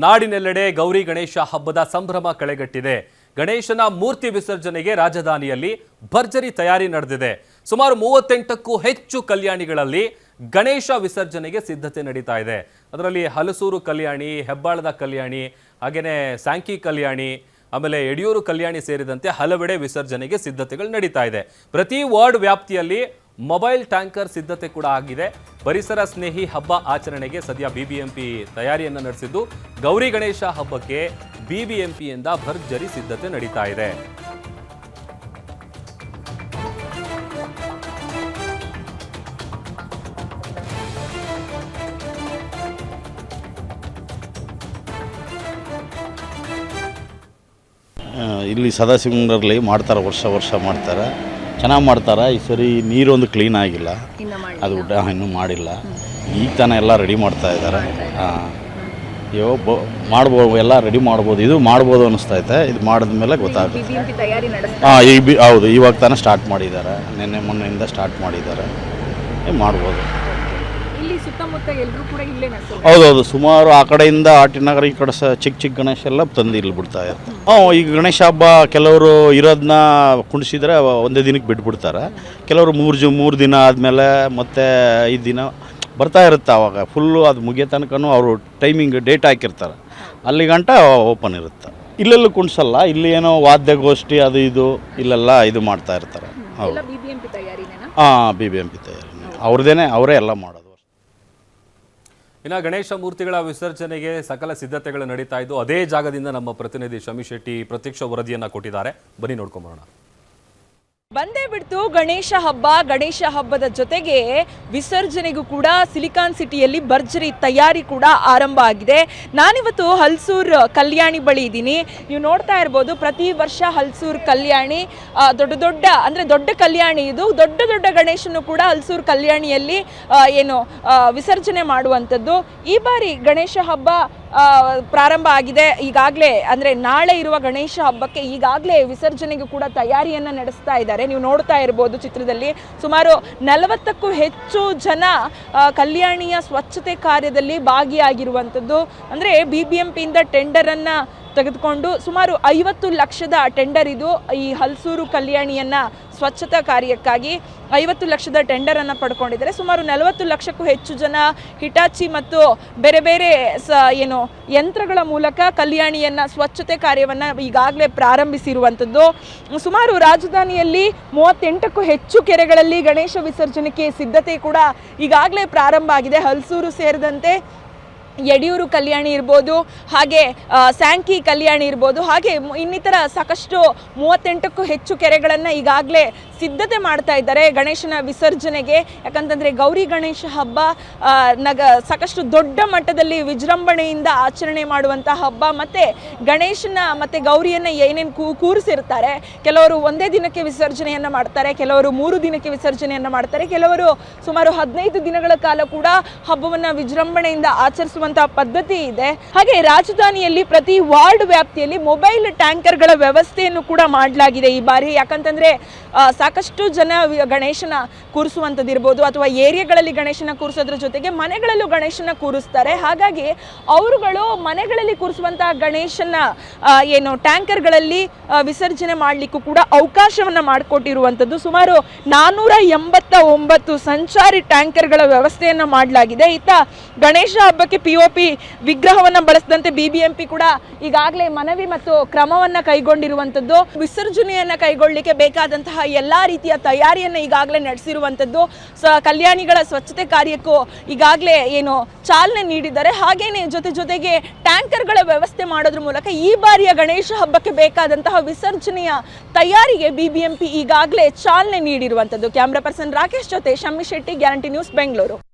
ನಾಡಿನೆಲ್ಲೆಡೆ ಗೌರಿ ಗಣೇಶ ಹಬ್ಬದ ಸಂಭ್ರಮ ಕಳೆಗಟ್ಟಿದೆ. ಗಣೇಶನ ಮೂರ್ತಿ ವಿಸರ್ಜನೆಗೆ ರಾಜಧಾನಿಯಲ್ಲಿ ಭರ್ಜರಿ ತಯಾರಿ ನಡೆದಿದೆ. ಸುಮಾರು 38ಕ್ಕೂ ಹೆಚ್ಚು ಕಲ್ಯಾಣಿಗಳಲ್ಲಿ ಗಣೇಶ ವಿಸರ್ಜನೆಗೆ ಸಿದ್ಧತೆ ನಡೀತಾ ಇದೆ. ಅದರಲ್ಲಿ ಹಲಸೂರು ಕಲ್ಯಾಣಿ, ಹೆಬ್ಬಾಳದ ಕಲ್ಯಾಣಿ, ಹಾಗೇನೇ ಸ್ಯಾಂಕಿ ಕಲ್ಯಾಣಿ, ಆಮೇಲೆ ಯಡಿಯೂರು ಕಲ್ಯಾಣಿ ಸೇರಿದಂತೆ ಹಲವೆಡೆ ವಿಸರ್ಜನೆಗೆ ಸಿದ್ಧತೆಗಳು ನಡೀತಾ ಇದೆ. ಪ್ರತಿ ವಾರ್ಡ್ ವ್ಯಾಪ್ತಿಯಲ್ಲಿ ಮೊಬೈಲ್ ಟ್ಯಾಂಕರ್ ಸಿದ್ಧತೆ ಕೂಡ ಆಗಿದೆ. ಪರಿಸರ ಸ್ನೇಹಿ ಹಬ್ಬ ಆಚರಣೆಗೆ ಸದ್ಯ ಬಿಬಿಎಂಪಿ ತಯಾರಿಯನ್ನು ನಡೆಸಿದ್ದು, ಗೌರಿ ಗಣೇಶ ಹಬ್ಬಕ್ಕೆ ಬಿಬಿಎಂಪಿಯಿಂದ ಭರ್ಜರಿ ಸಿದ್ಧತೆ ನಡೀತಾ ಇದೆ. ಇಲ್ಲಿ ಸದಾಶಿವನಗರಲ್ಲಿ ಮಾಡ್ತಾರೆ, ವರ್ಷ ಮಾಡ್ತಾರೆ, ಚೆನ್ನಾಗಿ ಮಾಡ್ತಾರೆ. ಈ ಸರಿ ನೀರೊಂದು ಕ್ಲೀನ್ ಆಗಿಲ್ಲ, ಅದು ಇನ್ನೂ ಮಾಡಿಲ್ಲ. ಈಗ ತಾನೇ ಎಲ್ಲ ರೆಡಿ ಮಾಡ್ತಾ ಇದ್ದಾರೆ. ಮಾಡ್ಬೋದು, ಎಲ್ಲ ರೆಡಿ ಮಾಡ್ಬೋದು, ಇದು ಮಾಡ್ಬೋದು ಅನ್ನಿಸ್ತೈತೆ. ಇದು ಮಾಡಿದ್ಮೇಲೆ ಗೊತ್ತಾಗುತ್ತೆ. ಹೌದು, ಇವಾಗ ತಾನೇ ಸ್ಟಾರ್ಟ್ ಮಾಡಿದ್ದಾರೆ, ನಿನ್ನೆ ಮೊನ್ನೆಯಿಂದ ಸ್ಟಾರ್ಟ್ ಮಾಡಿದ್ದಾರೆ, ಮಾಡ್ಬೋದು. ಹೌದೌದು, ಸುಮಾರು ಆ ಕಡೆಯಿಂದ ಆಟಿನಗರ, ಈ ಕಡೆ ಚಿಕ್ಕ ಗಣೇಶ ಎಲ್ಲ ತಂದು ಇಲ್ಲಿ ಬಿಡ್ತಾ ಇರ್ತಾರೆ. ಈಗ ಗಣೇಶ ಹಬ್ಬ ಕೆಲವರು ಇರೋದನ್ನ ಕುಣಿಸಿದ್ರೆ ಒಂದೇ ದಿನಕ್ಕೆ ಬಿಟ್ಬಿಡ್ತಾರೆ. ಕೆಲವರು ಮೂರು ದಿನ ಆದಮೇಲೆ ಮತ್ತೆ 5 ದಿನ ಬರ್ತಾ ಇರುತ್ತೆ. ಆವಾಗ ಫುಲ್ಲು ಅದು ಮುಗಿಯೋ ತನಕನೂ ಅವರು ಟೈಮಿಂಗ್ ಡೇಟ್ ಹಾಕಿರ್ತಾರೆ, ಅಲ್ಲಿ ಗಂಟ ಓಪನ್ ಇರುತ್ತೆ. ಇಲ್ಲೆಲ್ಲೂ ಕುಣಿಸಲ್ಲ, ಇಲ್ಲಿ ಏನೋ ವಾದ್ಯಗೋಷ್ಠಿ ಅದು ಇದು ಇಲ್ಲೆಲ್ಲ ಇದು ಮಾಡ್ತಾ ಇರ್ತಾರೆ. ಹೌದು, ಬಿಬಿಎಂಪಿ ತಯಾರಿ ಅವ್ರದ್ದೇನೆ, ಅವರೇ ಎಲ್ಲ ಮಾಡೋದು. ಇನ್ನು ಗಣೇಶ ಮೂರ್ತಿಗಳ ವಿಸರ್ಜನೆಗೆ ಸಕಲ ಸಿದ್ಧತೆಗಳು ನಡೀತಾ ಇದ್ದು, ಅದೇ ಜಾಗದಿಂದ ನಮ್ಮ ಪ್ರತಿನಿಧಿ ಶಮಿ ಶೆಟ್ಟಿ ಪ್ರತ್ಯಕ್ಷ ವರದಿಯನ್ನ ಕೊಟ್ಟಿದ್ದಾರೆ. ಬನ್ನಿ ನೋಡ್ಕೊಂಬರೋಣ. ಬಂದೇ ಬಿಡ್ತು ಗಣೇಶ ಹಬ್ಬದ ಜೊತೆಗೆ ವಿಸರ್ಜನೆಗೂ ಕೂಡ ಸಿಲಿಕಾನ್ ಸಿಟಿಯಲ್ಲಿ ಭರ್ಜರಿ ತಯಾರಿ ಕೂಡ ಆರಂಭ ಆಗಿದೆ. ನಾನಿವತ್ತು ಹಲಸೂರ್ ಕಲ್ಯಾಣಿ ಬಳಿ ಇದ್ದೀನಿ. ನೀವು ನೋಡ್ತಾ ಇರ್ಬೋದು, ಪ್ರತಿ ವರ್ಷ ಹಲಸೂರ್ ಕಲ್ಯಾಣಿ ದೊಡ್ಡ ಕಲ್ಯಾಣಿ ಇದು. ದೊಡ್ಡ ಗಣೇಶನು ಕೂಡ ಹಲಸೂರ್ ಕಲ್ಯಾಣಿಯಲ್ಲಿ ವಿಸರ್ಜನೆ ಮಾಡುವಂಥದ್ದು. ಈ ಬಾರಿ ಗಣೇಶ ಹಬ್ಬ ಪ್ರಾರಂಭ ಆಗಿದೆ. ಈಗಾಗಲೇ ಅಂದರೆ ನಾಳೆ ಇರುವ ಗಣೇಶ ಹಬ್ಬಕ್ಕೆ ಈಗಾಗಲೇ ವಿಸರ್ಜನೆಗೂ ಕೂಡ ತಯಾರಿಯನ್ನು ನಡೆಸ್ತಾ ಇದ್ದಾರೆ. ನೀವು ನೋಡ್ತಾ ಇರ್ಬೋದು ಚಿತ್ರದಲ್ಲಿ, ಸುಮಾರು 40ಕ್ಕೂ ಹೆಚ್ಚು ಜನ ಕಲ್ಯಾಣಿಯ ಸ್ವಚ್ಛತೆ ಕಾರ್ಯದಲ್ಲಿ ಭಾಗಿಯಾಗಿರುವಂಥದ್ದು. ಅಂದರೆ ಬಿಬಿಎಂಪಿಯಿಂದ ಟೆಂಡರನ್ನು ತೆಗೆದುಕೊಂಡು ಸುಮಾರು 50 ಲಕ್ಷದ ಟೆಂಡರ್ ಇದು. ಈ ಹಲಸೂರು ಕಲ್ಯಾಣಿಯನ್ನು ಸ್ವಚ್ಛತಾ ಕಾರ್ಯಕ್ಕಾಗಿ 50 ಲಕ್ಷದ ಟೆಂಡರನ್ನು ಪಡ್ಕೊಂಡಿದ್ದಾರೆ. ಸುಮಾರು 40 ಲಕ್ಷಕ್ಕೂ ಹೆಚ್ಚು ಜನ ಹಿಟಾಚಿ ಮತ್ತು ಬೇರೆ ಯಂತ್ರಗಳ ಮೂಲಕ ಕಲ್ಯಾಣಿಯನ್ನು ಸ್ವಚ್ಛತೆ ಕಾರ್ಯವನ್ನು ಈಗಾಗಲೇ ಪ್ರಾರಂಭಿಸಿರುವಂಥದ್ದು. ಸುಮಾರು ರಾಜಧಾನಿಯಲ್ಲಿ 38ಕ್ಕೂ ಹೆಚ್ಚು ಕೆರೆಗಳಲ್ಲಿ ಗಣೇಶ ವಿಸರ್ಜನೆಗೆ ಸಿದ್ಧತೆ ಕೂಡ ಈಗಾಗಲೇ ಪ್ರಾರಂಭ ಆಗಿದೆ. ಹಲಸೂರು ಸೇರಿದಂತೆ ಯಡಿಯೂರು ಕಲ್ಯಾಣಿ ಇರ್ಬೋದು, ಹಾಗೆ ಸ್ಯಾಂಕಿ ಕಲ್ಯಾಣಿ ಇರ್ಬೋದು, ಹಾಗೆ ಇನ್ನಿತರ ಸಾಕಷ್ಟು 38ಕ್ಕೂ ಹೆಚ್ಚು ಕೆರೆಗಳನ್ನು ಈಗಾಗಲೇ ಸಿದ್ಧತೆ ಮಾಡ್ತಾ ಇದ್ದಾರೆ ಗಣೇಶನ ವಿಸರ್ಜನೆಗೆ. ಯಾಕಂತಂದರೆ ಗೌರಿ ಗಣೇಶ ಹಬ್ಬ ಸಾಕಷ್ಟು ದೊಡ್ಡ ಮಟ್ಟದಲ್ಲಿ ವಿಜೃಂಭಣೆಯಿಂದ ಆಚರಣೆ ಮಾಡುವಂಥ ಹಬ್ಬ. ಮತ್ತು ಗಣೇಶನ ಮತ್ತು ಗೌರಿಯನ್ನು ಏನೇನು ಕೂರಿಸಿರ್ತಾರೆ, ಕೆಲವರು ಒಂದೇ ದಿನಕ್ಕೆ ವಿಸರ್ಜನೆಯನ್ನು ಮಾಡ್ತಾರೆ, ಕೆಲವರು 3 ದಿನಕ್ಕೆ ವಿಸರ್ಜನೆಯನ್ನು ಮಾಡ್ತಾರೆ, ಕೆಲವರು ಸುಮಾರು 15 ದಿನಗಳ ಕಾಲ ಕೂಡ ಹಬ್ಬವನ್ನು ವಿಜೃಂಭಣೆಯಿಂದ ಆಚರಿಸುವ ಪದ್ಧತಿ ಇದೆ. ಹಾಗೆ ರಾಜಧಾನಿಯಲ್ಲಿ ಪ್ರತಿ ವಾರ್ಡ್ ವ್ಯಾಪ್ತಿಯಲ್ಲಿ ಮೊಬೈಲ್ ಟ್ಯಾಂಕರ್ಗಳ ವ್ಯವಸ್ಥೆಯನ್ನು ಕೂಡ ಮಾಡಲಾಗಿದೆ ಈ ಬಾರಿ. ಯಾಕಂತಂದ್ರೆ ಸಾಕಷ್ಟು ಜನ ಗಣೇಶನ ಕೂರಿಸುವಂಥದ್ದು ಇರ್ಬೋದು, ಅಥವಾ ಏರಿಯಾಗಳಲ್ಲಿ ಗಣೇಶನ ಕೂರಿಸೋದ್ರ ಜೊತೆಗೆ ಮನೆಗಳಲ್ಲೂ ಗಣೇಶನ ಕೂರಿಸ್ತಾರೆ. ಹಾಗಾಗಿ ಅವರುಗಳು ಮನೆಗಳಲ್ಲಿ ಕೂರಿಸುವಂತಹ ಗಣೇಶನ ಟ್ಯಾಂಕರ್ಗಳಲ್ಲಿ ವಿಸರ್ಜನೆ ಮಾಡಲಿಕ್ಕೂ ಕೂಡ ಅವಕಾಶವನ್ನು ಮಾಡಿಕೊಟ್ಟಿರುವಂಥದ್ದು. ಸುಮಾರು 489 ಸಂಚಾರಿ ಟ್ಯಾಂಕರ್ಗಳ ವ್ಯವಸ್ಥೆಯನ್ನು ಮಾಡಲಾಗಿದೆ. ಇತ್ತ ಗಣೇಶ ಹಬ್ಬಕ್ಕೆ POP ವಿಗ್ರಹವನ್ನು ಬಳಸದಂತೆ ಬಿಬಿಎಂಪಿ ಕೂಡ ಈಗಾಗಲೇ ಮನವಿ ಮತ್ತು ಕ್ರಮವನ್ನು ಕೈಗೊಂಡಿರುವಂಥದ್ದು. ವಿಸರ್ಜನೆಯನ್ನು ಕೈಗೊಳ್ಳಲಿಕ್ಕೆ ಬೇಕಾದಂತಹ ಎಲ್ಲ ರೀತಿಯ ತಯಾರಿಯನ್ನು ಈಗಾಗಲೇ ನಡೆಸಿರುವಂಥದ್ದು. ಕಲ್ಯಾಣಿಗಳ ಸ್ವಚ್ಛತೆ ಕಾರ್ಯಕ್ಕೂ ಈಗಾಗಲೇ ಚಾಲನೆ ನೀಡಿದ್ದಾರೆ. ಹಾಗೇನೆ ಜೊತೆಗೆ ಟ್ಯಾಂಕರ್ಗಳ ವ್ಯವಸ್ಥೆ ಮಾಡೋದ್ರ ಮೂಲಕ ಈ ಬಾರಿಯ ಗಣೇಶ ಹಬ್ಬಕ್ಕೆ ಬೇಕಾದಂತಹ ವಿಸರ್ಜನೆಯ ತಯಾರಿಗೆ ಬಿಬಿಎಂಪಿ ಈಗಾಗಲೇ ಚಾಲನೆ ನೀಡಿರುವಂಥದ್ದು. ಕ್ಯಾಮ್ರಾ ಪರ್ಸನ್ ರಾಕೇಶ್ ಜೊತೆ ಶಮ್ಮಿ ಶೆಟ್ಟಿ, ಗ್ಯಾರಂಟಿ ನ್ಯೂಸ್, ಬೆಂಗಳೂರು.